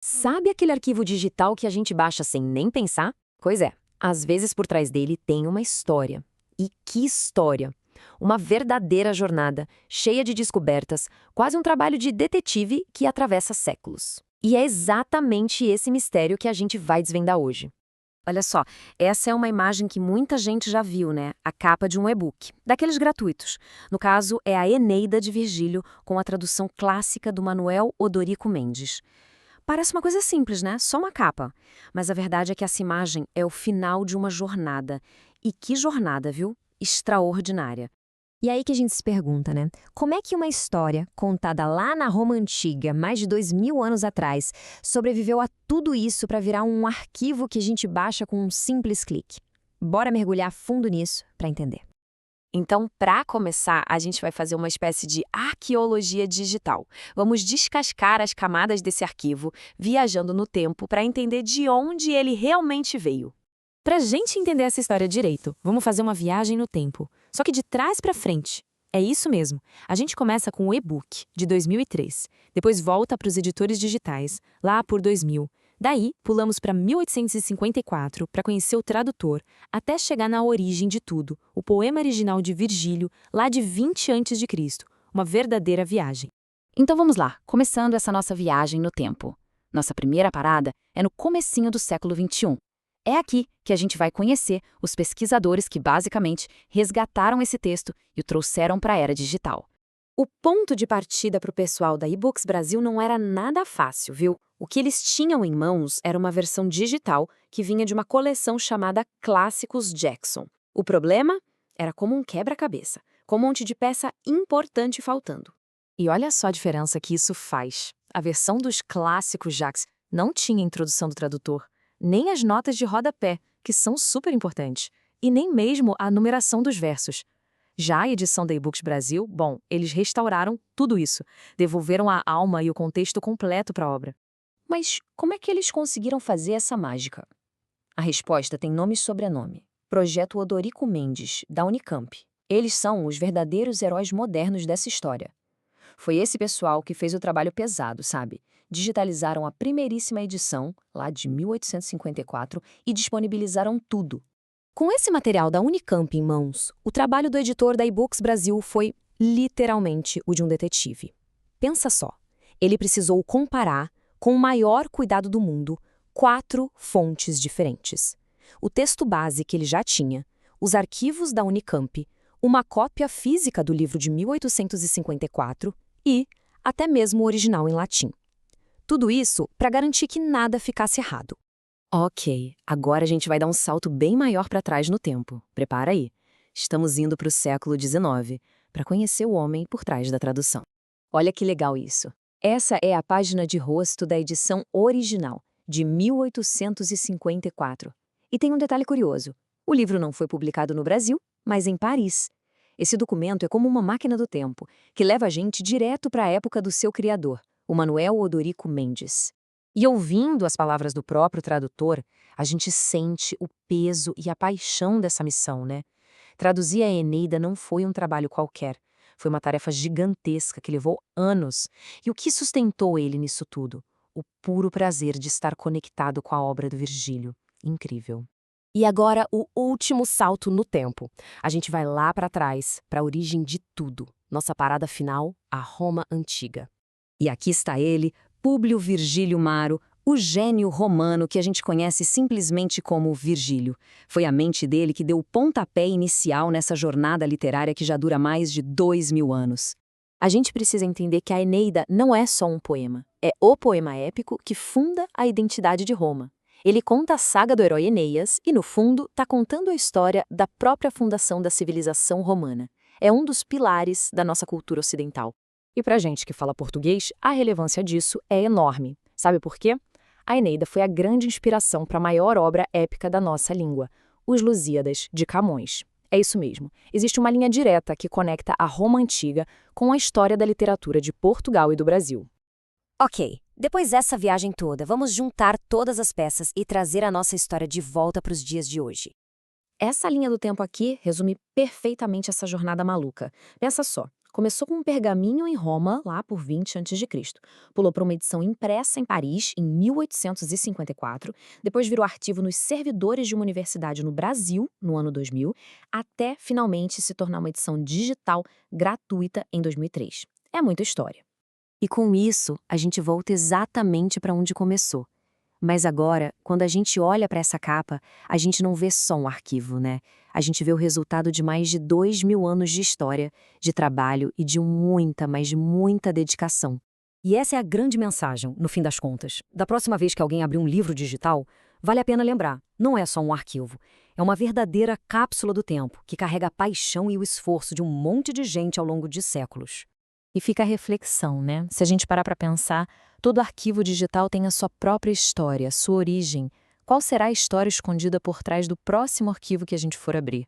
Sabe aquele arquivo digital que a gente baixa sem nem pensar? Pois é, às vezes por trás dele tem uma história. E que história! Uma verdadeira jornada, cheia de descobertas, quase um trabalho de detetive que atravessa séculos. E é exatamente esse mistério que a gente vai desvendar hoje. Olha só, essa é uma imagem que muita gente já viu, né? A capa de um e-book, daqueles gratuitos. No caso, é a Eneida de Virgílio, com a tradução clássica do Manuel Odorico Mendes. Parece uma coisa simples, né? Só uma capa. Mas a verdade é que essa imagem é o final de uma jornada. E que jornada, viu? Extraordinária. E aí que a gente se pergunta, né? Como é que uma história contada lá na Roma Antiga, mais de 2000 anos atrás, sobreviveu a tudo isso para virar um arquivo que a gente baixa com um simples clique? Bora mergulhar fundo nisso para entender. Então, para começar, a gente vai fazer uma espécie de arqueologia digital. Vamos descascar as camadas desse arquivo, viajando no tempo para entender de onde ele realmente veio. Para a gente entender essa história direito, vamos fazer uma viagem no tempo, só que de trás para frente. É isso mesmo. A gente começa com o e-book, de 2003, depois volta para os editores digitais, lá por 2000. Daí, pulamos para 1854 para conhecer o tradutor, até chegar na origem de tudo, o poema original de Virgílio, lá de 20 a.C., uma verdadeira viagem. Então vamos lá, começando essa nossa viagem no tempo. Nossa primeira parada é no comecinho do século XXI. É aqui que a gente vai conhecer os pesquisadores que basicamente resgataram esse texto e o trouxeram para a era digital. O ponto de partida para o pessoal da eBooks Brasil não era nada fácil, viu? O que eles tinham em mãos era uma versão digital que vinha de uma coleção chamada Clássicos Jackson. O problema era como um quebra-cabeça, com um monte de peça importante faltando. E olha só a diferença que isso faz. A versão dos Clássicos Jackson não tinha introdução do tradutor, nem as notas de rodapé, que são super importantes, e nem mesmo a numeração dos versos. Já a edição da eBooks Brasil, bom, eles restauraram tudo isso, devolveram a alma e o contexto completo para a obra. Mas como é que eles conseguiram fazer essa mágica? A resposta tem nome e sobrenome. Projeto Odorico Mendes, da Unicamp. Eles são os verdadeiros heróis modernos dessa história. Foi esse pessoal que fez o trabalho pesado, sabe? Digitalizaram a primeiríssima edição, lá de 1854, e disponibilizaram tudo. Com esse material da Unicamp em mãos, o trabalho do editor da eBooks Brasil foi, literalmente, o de um detetive. Pensa só, ele precisou comparar, com o maior cuidado do mundo, 4 fontes diferentes. O texto base que ele já tinha, os arquivos da Unicamp, uma cópia física do livro de 1854 e até mesmo o original em latim. Tudo isso para garantir que nada ficasse errado. Ok, agora a gente vai dar um salto bem maior para trás no tempo. Prepara aí. Estamos indo para o século XIX, para conhecer o homem por trás da tradução. Olha que legal isso. Essa é a página de rosto da edição original, de 1854. E tem um detalhe curioso. O livro não foi publicado no Brasil, mas em Paris. Esse documento é como uma máquina do tempo, que leva a gente direto para a época do seu criador, o Manuel Odorico Mendes. E ouvindo as palavras do próprio tradutor, a gente sente o peso e a paixão dessa missão, né? Traduzir a Eneida não foi um trabalho qualquer. Foi uma tarefa gigantesca que levou anos. E o que sustentou ele nisso tudo? O puro prazer de estar conectado com a obra do Virgílio. Incrível. E agora o último salto no tempo. A gente vai lá para trás, para a origem de tudo. Nossa parada final, a Roma Antiga. E aqui está ele, Públio Virgílio Maro, o gênio romano que a gente conhece simplesmente como Virgílio. Foi a mente dele que deu o pontapé inicial nessa jornada literária que já dura mais de 2000 anos. A gente precisa entender que a Eneida não é só um poema. É o poema épico que funda a identidade de Roma. Ele conta a saga do herói Enéas e, no fundo, está contando a história da própria fundação da civilização romana. É um dos pilares da nossa cultura ocidental. E pra gente que fala português, a relevância disso é enorme. Sabe por quê? A Eneida foi a grande inspiração para a maior obra épica da nossa língua, Os Lusíadas, de Camões. É isso mesmo. Existe uma linha direta que conecta a Roma Antiga com a história da literatura de Portugal e do Brasil. Ok, depois dessa viagem toda, vamos juntar todas as peças e trazer a nossa história de volta para os dias de hoje. Essa linha do tempo aqui resume perfeitamente essa jornada maluca. Pensa só, Começou com um pergaminho em Roma, lá por 20 a.C. Pulou para uma edição impressa em Paris, em 1854. Depois virou arquivo nos servidores de uma universidade no Brasil, no ano 2000, até finalmente se tornar uma edição digital gratuita em 2003. É muita história. E com isso, a gente volta exatamente para onde começou. Mas agora, quando a gente olha para essa capa, a gente não vê só um arquivo, né? A gente vê o resultado de mais de 2.000 anos de história, de trabalho e de muita, mas de muita dedicação. E essa é a grande mensagem, no fim das contas. Da próxima vez que alguém abrir um livro digital, vale a pena lembrar, não é só um arquivo. É uma verdadeira cápsula do tempo, que carrega a paixão e o esforço de um monte de gente ao longo de séculos. E fica a reflexão, né? Se a gente parar para pensar, todo arquivo digital tem a sua própria história, a sua origem. Qual será a história escondida por trás do próximo arquivo que a gente for abrir?